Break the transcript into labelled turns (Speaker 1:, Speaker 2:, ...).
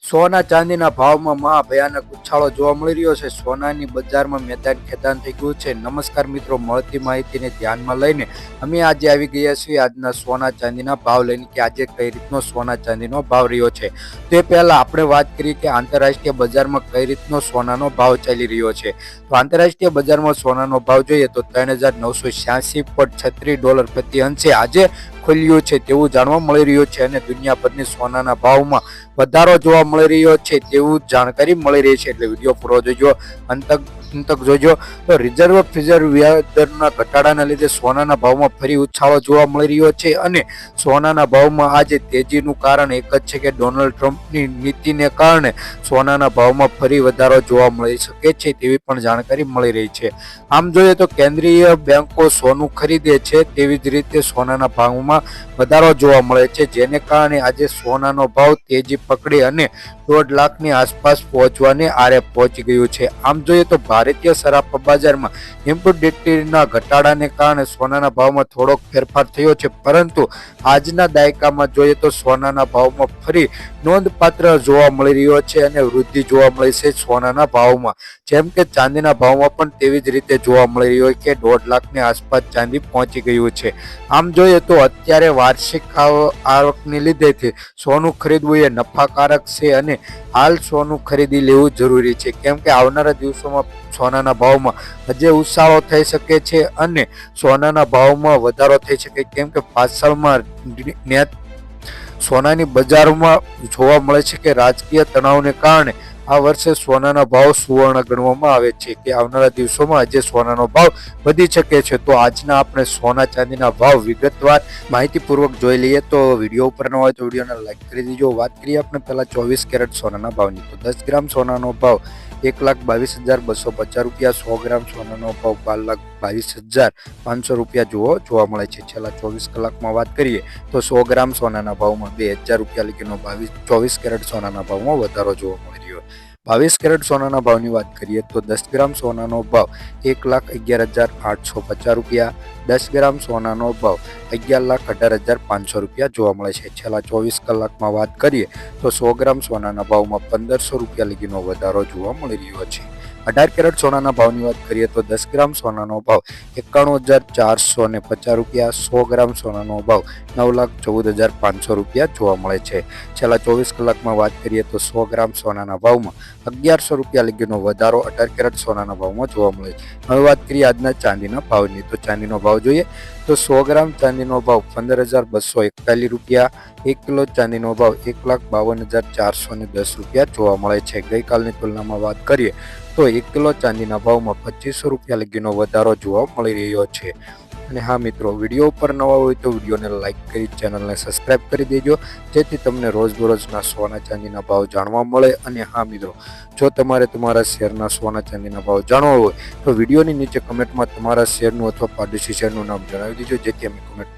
Speaker 1: સોના ચાંદીના ભાવમાં ભયાનક ઉછાળો જોવા મળી રહ્યો છે। સોનાની બજારમાં મેદાન ખેદાન થઈ ગયું છે। નમસ્કાર મિત્રો, મળતી માહિતીને ધ્યાનમાં લઈને અમે આજે આવી ગયા છીએ આજના સોના ચાંદીના ભાવ લઈને કે આજે કઈ રીતનો સોના ચાંદીનો ભાવ રહ્યો છે। તે પહેલા આપણે વાત કરીએ કે આંતરરાષ્ટ્રીય બજારમાં કઈ રીતનો સોનાનો ભાવ ચાલી રહ્યો છે। તો આંતરરાષ્ટ્રીય બજારમાં સોનાનો ભાવ જોઈએ તો $3,986.36 પ્રતિ અંશે આજે ખુલ્યું છે તેવું જાણવા મળી રહ્યું છે અને દુનિયાભરની સોનાના ભાવમાં વધારો જોવા મળી રહ્યો છે તેવું જાણકારી મળી રહી છે। એટલે વિડીયો પૂરો જોજો, અંત જોજો। તો રિઝર્વ ફેડરલ વ્યાજ દરના ઘટાડાના લીધે સોનાના ભાવમાં ફરી ઉછાળો જોવા મળી રહ્યો છે અને સોનાના ભાવમાં આજે તેજીનું કારણ એક જ છે કે ડોનાલ્ડ ટ્રમ્પની નીતિને કારણે સોનાના ભાવમાં ફરી વધારો જોવા મળી શકે છે તેવી પણ જાણકારી મળી રહી છે। આમ જોઈએ તો કેન્દ્રીય બેંકો સોનું ખરીદે છે તેવી જ રીતે સોનાના ભાવમાં વધારો જોવા મળે છે, જેને કારણે આજે સોનાનો ભાવ તેજી પકડી અને 1.5 લાખની આસપાસ પહોંચવાની આરે પહોંચી ગયું છે। આમ જોઈએ તો ભારતીય સરાફા બજારમાં ઇમ્પોર્ટ ડ્યુટીના ઘટાડાને કારણે સોનાના ભાવમાં થોડોક ફેરફાર થયો છે, પરંતુ આજના દાયકામાં જોઈએ તો સોનાના ભાવમાં ફરી નોંધપાત્ર જોવા મળી રહ્યો છે અને વૃદ્ધિ જોવા મળી છે સોનાના ભાવમાં। જેમ કે ચાંદીના ભાવમાં પણ તેવી જ રીતે જોવા મળી રહ્યો છે કે 1.5 લાખની આસપાસ ચાંદી પહોંચી ગયું છે। આમ જોઈએ તો અત્યારે વાર્ષિક આવકની લીધેથી સોનું ખરીદવું એ નફાકારક છે અને હાલ સોનું ખરીદી લેવું જરૂરી છે, કેમ કે આવનારા દિવસોમાં સોનાના ભાવમાં હજે ઉછાળો થઈ શકે છે અને સોનાના ભાવમાં વધારો થઈ શકે, કેમ કે પાછળમાં સોનાની બજારમાં જોવા મળે છે કે રાજકીય તણાવને કારણે આ વર્ષે સોનાના ભાવ સુવર્ણ ગણવામાં આવે છે કે આવનારા દિવસોમાં આજે સોનાનો ભાવ વધી શકે છે। તો આજના આપણે સોના ચાંદીના ભાવ વિગતવાર માહિતીપૂર્વક જોઈ લઈએ। તો વિડીયો ઉપર ન હોય તો વિડીયોને લાઈક કરી દેજો। વાત કરીએ આપણે પહેલા 24 કેરેટ સોનાના ભાવની, તો 10 ગ્રામ સોનાનો ભાવ ₹1,22,250, 100 ગ્રામ સોનાનો ભાવ ₹12,22,500 જોવા મળે છે। છેલ્લા 24 કલાકમાં વાત કરીએ તો 100 ગ્રામ સોનાના ભાવમાં ₹2,000 લગીનો 24 કેરેટ સોનાના ભાવમાં વધારો જોવા મળી રહ્યો। 22 કેરેટ સોનાના ભાવની વાત કરીએ તો 10 ગ્રામ સોનાનો ભાવ ₹1,11,850, 10 ગ્રામ સોનાનો ભાવ ₹11,18,500 જોવા મળે છે। છેલ્લા 24 કલાકમાં વાત કરીએ તો 100 ગ્રામ સોનાના ભાવમાં ₹1,500 લગીનો વધારો જોવા મળી રહ્યો છે। 18 કેરેટ સોનાના ભાવની વાત કરીએ તો 10 ગ્રામ સોનાનો ભાવ ₹91,450, 100 ગ્રામ સોનાનો ભાવ ₹9,14,500 જોવા મળે છે। છેલ્લા 24 કલાકમાં વાત કરીએ તો 100 ગ્રામ સોનાના ભાવમાં ₹1,100 લગીનો વધારો 18 કેરેટ સોનાના ભાવમાં જોવા મળે છે। હવે વાત કરીએ આજના ચાંદીના ભાવની, તો ચાંદીનો ભાવ જોઈએ તો 100 ગ્રામ ચાંદીનો ભાવ ₹15,241, 1 કિલો ચાંદીનો ભાવ ₹1,52,410 જોવા મળે છે। ગઈકાલની તુલનામાં વાત કરીએ તો 1 કિલો ચાંદીના ભાવમાં ₹2500 લગીનો વધારો જોવા મળી રહ્યો છે। અને હા મિત્રો, વિડીયો ઉપર નવા હોય તો વિડીયોને લાઈક કરી ચેનલને સબસ્ક્રાઈબ કરી દેજો, જેથી તમને રોજબરોજના સોના ચાંદીના ભાવ જાણવા મળે। અને હા મિત્રો, જો તમારે તમારા શેરના સોના ચાંદીના ભાવ જાણવા હોય તો વિડીયોની નીચે કમેન્ટમાં તમારા શેરનું અથવા પાડોશી શેરનું નામ જણાવી દેજો, જેથી અમે કમેન્ટ